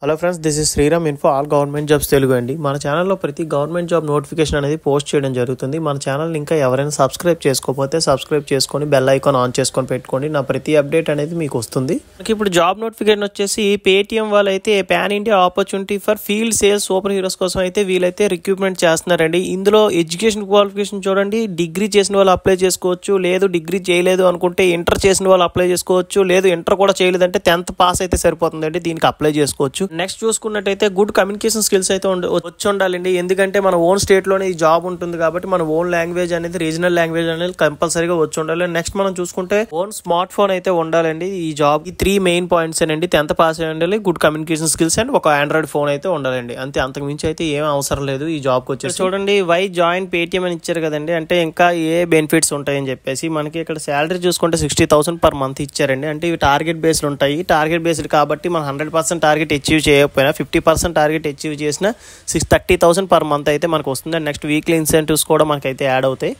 Hello friends, this is Sriram info all government jobs Telugu అండి. మన ఛానల్లో ప్రతి గవర్నమెంట్ జాబ్ నోటిఫికేషన్ అనేది పోస్ట్ చేయడం జరుగుతుంది. మన ఛానల్ని ఇంకా ఎవరైనా సబ్స్క్రైబ్ చేసుకోకపోతే సబ్స్క్రైబ్ చేసుకొని బెల్ ఐకాన్ ఆన్ చేసుకొని పెట్టుకోండి. నా ప్రతి అప్డేట్ అనేది మీకు వస్తుంది. మనకి ఇప్పుడు జాబ్ నోటిఫికేషన్ వచ్చేసి పేటీఎం వాళ్ళు అయితే pan India opportunity for field sales super heroes కోసం అయితే వీళ్ళైతే రిక్రూట్మెంట్ చేస్తున్నారండి. ఇందులో ఎడ్యుకేషన్ క్వాలిఫికేషన్ చూడండి, డిగ్రీ చేసిన వాళ్ళు అప్లై చేసుకోవచ్చు, లేదు డిగ్రీ చేయలేదు అనుకుంటే ఇంటర్ చేసిన వాళ్ళు అప్లై చేసుకోవచ్చు, లేదు ఇంటర్ కూడా చేయలేదంటే 10th పాస్ అయితే సరిపోతుందండి, దీనికి అప్లై చేసుకోవచ్చు. నెక్స్ట్ చూసుకున్నట్టయితే గుడ్ కమ్యూనికేషన్ స్కిల్స్ అయితే వచ్చి ఉండాలండి. ఎందుకంటే మన ఓన్ స్టేట్ లోనే ఈ జాబ్ ఉంటుంది కాబట్టి మన ఓన్ లాంగ్వేజ్ అనేది, రీజనల్ లాంగ్వేజ్ అనేది కంపల్సరీగా వచ్చి ఉండాలి. నెక్స్ట్ మనం చూసుకుంటే ఓన్ స్మార్ట్ ఫోన్ అయితే ఉండాలండి. ఈ జాబ్ కి 3 మెయిన్ పాయింట్స్ అండి. 10th పాస్ అయి ఉండాలి, గుడ్ కమ్యూనికేషన్ స్కిల్స్ అండ్ ఒక ఆండ్రాయిడ్ ఫోన్ అయితే ఉండాలండి. అంతే, అంతకు మించి అయితే ఏం అవసరం లేదు ఈ జాబ్ కి వచ్చేసి. చూడండి, వై జాయిన్ పేటీఎం అని ఇచ్చారు కదండి, అంటే ఇంకా ఏ బెనిఫిట్స్ ఉంటాయని చెప్పేసి మనకి ఇక్కడ శాలరీ చూసుకుంటే 60,000 per month ఇచ్చారండి. అంటే ఇవి టార్గెట్ బేస్డ్ ఉంటాయి. టార్గెట్ బేస్డ్ కాబట్టి మనం 100% టార్గెట్ అచీవ్ చేయకపోయినా 50% టార్గెట్ అచీవ్ చేసిన 30,000 per month అయితే మనకు వస్తుంది. అండ్ నెక్స్ట్ వీక్లీ ఇన్సెంటివ్స్ కూడా మనకైతే యాడ్ అవుతాయి.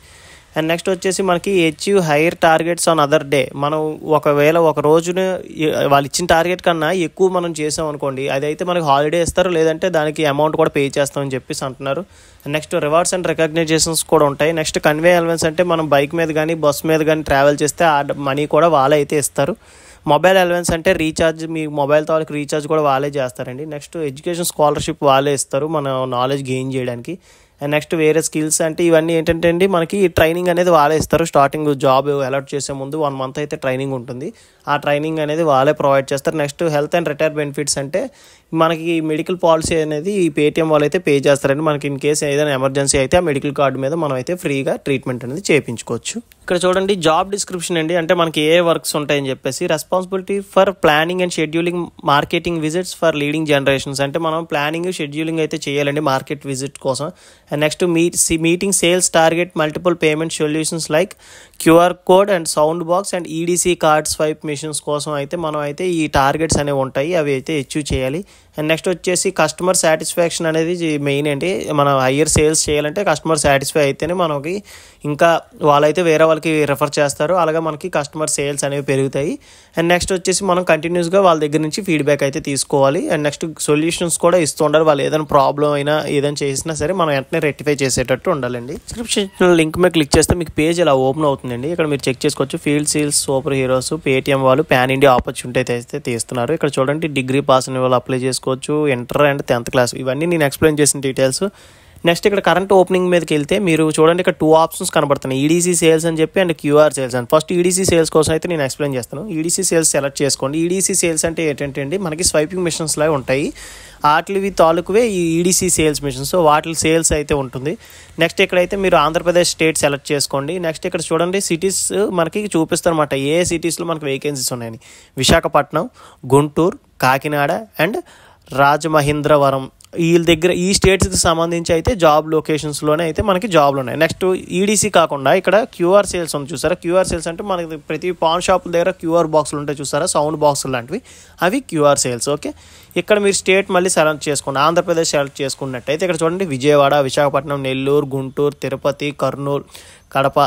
అండ్ నెక్స్ట్ వచ్చేసి మనకి achieve hire targets on other day. మనం ఒకవేళ ఒక రోజున వాళ్ళు ఇచ్చిన టార్గెట్ కన్నా ఎక్కువ మనం చేసాం అనుకోండి, అదైతే మనకి హాలిడే ఇస్తారు, లేదంటే దానికి అమౌంట్ కూడా పే చేస్తామని చెప్పేసి అంటున్నారు. నెక్స్ట్ రివార్డ్స్ అండ్ రికగ్నైజేషన్స్ కూడా ఉంటాయి. నెక్స్ట్ కన్వే అలవెన్స్, అంటే మనం బైక్ మీద కానీ బస్ మీద కానీ ట్రావెల్ చేస్తే ఆ మనీ కూడా వాళ్ళే అయితే ఇస్తారు. మొబైల్ అలవెన్స్ అంటే రీఛార్జ్, మీ మొబైల్ తాలూకు రీఛార్జ్ కూడా వాళ్ళే చేస్తారండి. నెక్స్ట్ ఎడ్యుకేషన్ స్కాలర్షిప్ వాళ్ళే ఇస్తారు మన నాలెడ్జ్ గెయిన్ చేయడానికి. అండ్ నెక్స్ట్ వేరే స్కిల్స్ అంటే ఇవన్నీ ఏంటంటే అండి, మనకి ట్రైనింగ్ అనేది వాళ్ళే ఇస్తారు. స్టార్టింగ్ జాబ్ అలాట్ చేసే ముందు 1 month అయితే ట్రైనింగ్ ఉంటుంది. ఆ ట్రైనింగ్ అనేది వాళ్ళే ప్రొవైడ్ చేస్తారు. Next health and retire benefits అంటే మనకి మెడికల్ పాలసీ అనేది ఈ పేటీఎం వాళ్ళు అయితే పే చేస్తారండి. మనకి ఇన్ కేసు ఏదైనా ఎమర్జెన్సీ అయితే ఆ మెడికల్ కార్డు మీద మనం అయితే ఫ్రీగా ట్రీట్మెంట్ అనేది చేయించుకోవచ్చు. ఇక్కడ చూడండి జాబ్ డిస్క్రిప్షన్ అండి, అంటే మనకి ఏ వర్క్స్ ఉంటాయని చెప్పేసి. Responsibility for planning and scheduling marketing visits for leading generations, అంటే మనం ప్లానింగ్ షెడ్యూలింగ్ అయితే చేయాలండి మార్కెట్ విజిట్ కోసం. And next meeting sales target multiple payment solutions like QR code and sound box and EDC card swipe machines కోసం అయితే మనం అయితే ఈ టార్గెట్స్ అనేవి ఉంటాయి, అవి అయితే అచీవ్ చేయాలి. అండ్ నెక్స్ట్ వచ్చేసి కస్టమర్ సాటిస్ఫాక్షన్ అనేది మెయిన్ అండి. మనం హయ్యర్ సేల్స్ చేయాలంటే కస్టమర్ సాటిస్ఫై అయితేనే మనకి ఇంకా వాళ్ళైతే వేరే వాళ్ళకి రెఫర్ చేస్తారు, అలాగే మనకి కస్టమర్ సేల్స్ అనేవి పెరుగుతాయి. అండ్ నెక్స్ట్ వచ్చేసి మనం కంటిన్యూస్గా వాళ్ళ దగ్గర నుంచి ఫీడ్బ్యాక్ అయితే తీసుకోవాలి. అండ్ నెక్స్ట్ సొల్యూషన్స్ కూడా ఇస్తూ ఉండాలి. వాళ్ళు ఏదైనా ప్రాబ్లం అయినా ఏదైనా చేసినా సరే మనం వెంటనే రెక్టిఫై చేసేటట్టు ఉండాలండి. డిస్క్రిప్షన్ లింక్ మీద క్లిక్ చేస్తే మీకు పేజ్ ఇలా ఓపెన్ అవుతుందండి. ఇక్కడ మీరు చెక్ చేసుకోవచ్చు. Field sales super heroes Paytm వాళ్ళు పాన్ ఇండియా ఆపర్చునిటీ అయితే తీస్తున్నారు. ఇక్కడ చూడండి డిగ్రీ పాస్ అనే వాళ్ళు అప్లై చేసుకోవచ్చు, ఇంటర్ అండ్ 10th క్లాస్, ఇవన్నీ నేను ఎక్స్ప్లెయిన్ చేసిన డీటెయిల్స్. నెక్స్ట్ ఇక్కడ కరెంట్ ఓపెనింగ్ మీదకి వెళ్తే మీరు చూడండి ఇక్కడ 2 ఆప్షన్స్ కనబడుతున్నాయి, EDC సేల్స్ అని చెప్పి అండ్ QR సేల్స్ అని. ఫస్ట్ EDC సేల్స్ కోసం అయితే నేను ఎక్స్ప్లెయిన్ చేస్తాను. EDC సేల్స్ సెలెక్ట్ చేసుకోండి. EDC సేల్స్ అంటే ఏంటంటే అండి, మనకి స్వైపింగ్ మిషన్స్ లాగా ఉంటాయి, వాటివి తాలూకువే ఈ EDC సేల్స్ మిషన్స్. సో వాటి సేల్స్ అయితే ఉంటుంది. నెక్స్ట్ ఇక్కడైతే మీరు ఆంధ్రప్రదేశ్ స్టేట్ సెలెక్ట్ చేసుకోండి. నెక్స్ట్ ఇక్కడ చూడండి సిటీస్ మనకి చూపిస్తారు అనమాట, ఏ సిటీస్లో మనకి వేకెన్సీస్ ఉన్నాయని. విశాఖపట్నం, గుంటూరు, కాకినాడ అండ్ రాజమహేంద్రవరం, వీళ్ళ దగ్గర ఈ స్టేట్స్కి సంబంధించి అయితే జాబ్ లొకేషన్స్లోనే అయితే మనకి జాబ్లు ఉన్నాయి. నెక్స్ట్ EDC కాకుండా ఇక్కడ QR సేల్స్ ఉంది చూసారా. QR సేల్స్ అంటే మనకి ప్రతి పాన్ షాపుల దగ్గర QR బాక్సులు ఉంటాయి చూసారా, సౌండ్ బాక్సులు లాంటివి, అవి QR సేల్స్. ఓకే, ఇక్కడ మీరు స్టేట్ మళ్ళీ సెలెక్ట్ చేసుకోండి. ఆంధ్రప్రదేశ్ సెలెక్ట్ చేసుకున్నట్టయితే ఇక్కడ చూడండి విజయవాడ, విశాఖపట్నం, నెల్లూరు, గుంటూరు, తిరుపతి, కర్నూలు, కడప,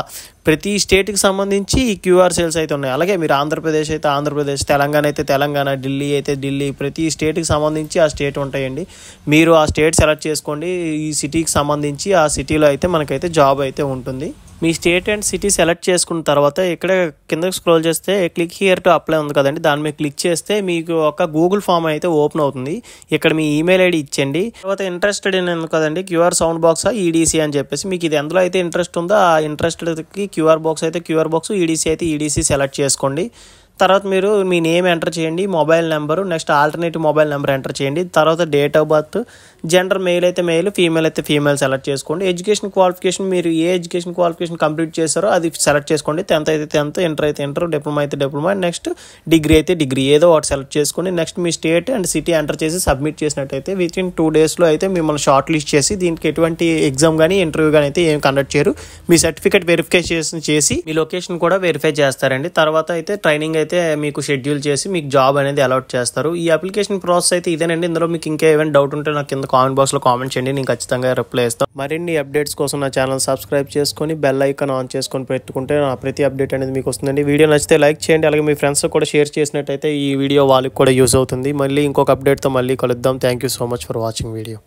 ప్రతి స్టేట్కి సంబంధించి ఈ QR సేల్స్ అయితే ఉన్నాయి. అలాగే మీరు ఆంధ్రప్రదేశ్ అయితే ఆంధ్రప్రదేశ్, తెలంగాణ అయితే తెలంగాణ, ఢిల్లీ అయితే ఢిల్లీ, ప్రతి స్టేట్కి సంబంధించి ఆ స్టేట్ ఉంటాయండి. మీరు ఆ స్టేట్ సెలెక్ట్ చేసుకోండి. ఈ సిటీకి సంబంధించి ఆ సిటీలో అయితే మనకైతే జాబ్ అయితే ఉంటుంది. మీ స్టేట్ అండ్ సిటీ సెలెక్ట్ చేసుకున్న తర్వాత ఇక్కడ కిందకి స్క్రోల్ చేస్తే క్లిక్ హియర్ టు అప్లై ఉంది కదండి, దాని మీద క్లిక్ చేస్తే మీకు ఒక గూగుల్ ఫామ్ అయితే ఓపెన్ అవుతుంది. ఇక్కడ మీ ఈమెయిల్ ID ఇచ్చండి. తర్వాత ఇంట్రెస్టెడ్ అని కదండి, QR సౌండ్ బాక్స్ EDC అని చెప్పేసి మీకు ఇది ఎందులో అయితే ఇంట్రెస్ట్ ఉందో ఆ ఇంట్రెస్టెడ్కి QR బాక్స్ అయితే QR బాక్స్, EDC అయితే EDC సెలెక్ట్ చేసుకోండి. తర్వాత మీరు మీ నేమ్ ఎంటర్ చేయండి, mobile number, next alternative mobile number enter చేయండి. తర్వాత date of birth, gender mail అయితే మెయిల్, ఫీమేల్ అయితే ఫీమేల్ సెలెక్ట్ చేసుకోండి. ఎడ్యుకేషన్ క్వాలిఫికేషన్ మీరు ఏ ఎడ్యుకేషన్ క్వాలిఫికేషన్ కంప్లీట్ చేస్తారో అది సెలెక్ట్ చేసుకోండి. 10th అయితే 10th, ఇంటర్ అయితే ఇంటర్, డిప్లొమా అయితే డిప్లొమా, నెక్స్ట్ డిగ్రీ అయితే డిగ్రీ, ఏదో ఒకటి సెలెక్ట్ చేసుకోండి. Next me state and city enter చేసి సబ్మిట్ చేసినట్టయితే వితిన్ 2 daysలో అయితే మిమ్మల్ని షార్ట్ లిస్ట్ చేసి దీనికి ఎటువంటి ఎగ్జామ్ కానీ ఇంటర్వ్యూ కానీ అయితే ఏం కండక్ట్ చేయరు. మీ సర్టిఫికేట్ వెరిఫికేషన్ చేసి మీ లొకేషన్ కూడా వెరిఫై చేస్తారండి. తర్వాత అయితే ట్రైనింగ్ అయితే అయితే మీకు షెడ్యూల్ చేసి మీకు జాబ్ అనేది అలాట్ చేస్తారు. ఈ అప్లికేషన్ ప్రాసెస్ అయితే ఇదేనండి. ఇందులో మీకు ఇంకా ఏమైనా డౌట్ ఉంటే నాకు కింద కామెంట్ బాక్స్లో కామెంట్ చేయండి, నేను ఖచ్చితంగా రిప్లై ఇస్తాను. మరిన్ని అప్డేట్స్ కోసం నా ఛానల్ సబ్స్క్రైబ్ చేసుకొని బెల్ ఐకాన్ ఆన్ చేసుకొని పెట్టుకుంటే నా ప్రతి అప్డేట్ అనేది మీకు వస్తుందండి. వీడియో నచ్చితే లైక్ చేయండి, అలాగే మీ ఫ్రెండ్స్ కూడా షేర్ చేసినట్టయితే ఈ వీడియో వాళ్ళకి కూడా యూజ్ అవుతుంది. మళ్ళీ ఇంకొక అప్డేట్తో మళ్ళీ కలుద్దాం. Thank you so much for watching video.